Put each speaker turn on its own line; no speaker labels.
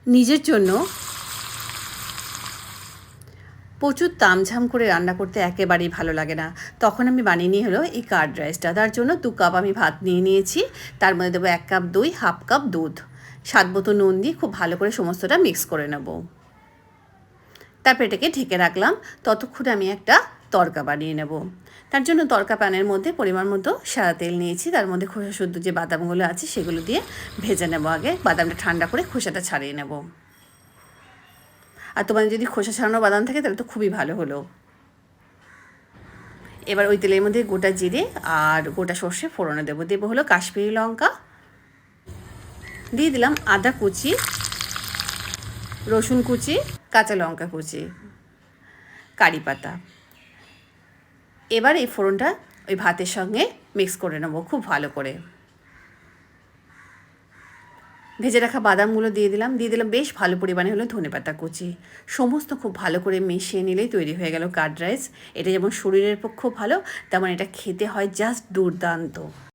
নিজের জন্য প্রচুর তামঝাম করে রান্না করতে একেবারেই ভালো লাগে না, তখন আমি বানিয়ে নিয়ে হলো এই কার্ড রাইসটা। তার জন্য 2 কাপ আমি ভাত নিয়ে নিয়েছি, তার মধ্যে দেবো 1 কাপ দই, হাফ কাপ দুধ, স্বাদ মতো নুন দিয়ে খুব ভালো করে সমস্তটা মিক্স করে নেব। তারপর এটাকে ঢেকে রাখলাম, ততক্ষণে আমি একটা তড়কা বানিয়ে নেব। তার জন্য তড়কা প্যানের মধ্যে পরিমাণ মতো সাদা তেল নিয়েছি, তার মধ্যে খোসা শুদ্ধ যে বাদামগুলো আছে সেগুলো দিয়ে ভেজে নেব। আগে বাদামটা ঠান্ডা করে খোসাটা ছাড়িয়ে নেব। আর তোমাদের যদি খোসা ছাড়ানো বাদাম থাকে তাহলে তো খুবই ভালো হলো। এবার ওই তেলের মধ্যে গোটা জিরে আর গোটা সর্ষে ফোড়নে দেবো। দেবো হলো কাশ্মীরি লঙ্কা, দিয়ে দিলাম আদা কুচি, রসুন কুচি, কাঁচা লঙ্কা কুচি, কারি পাতা। এবার এই ফোড়নটা ওই ভাতের সঙ্গে মিক্স করে নেবো খুব ভালো করে। ভেজে রাখা বাদামগুলো দিয়ে দিলাম বেশ ভালো পরিমাণে হলো ধনেপাতা কুচি। সমস্ত খুব ভালো করে মিশিয়ে নিলেই তৈরি হয়ে গেল কার্ড রাইস। এটা যেমন শরীরের পক্ষেও ভালো, তেমন এটা খেতে হয় জাস্ট দুর্দান্ত।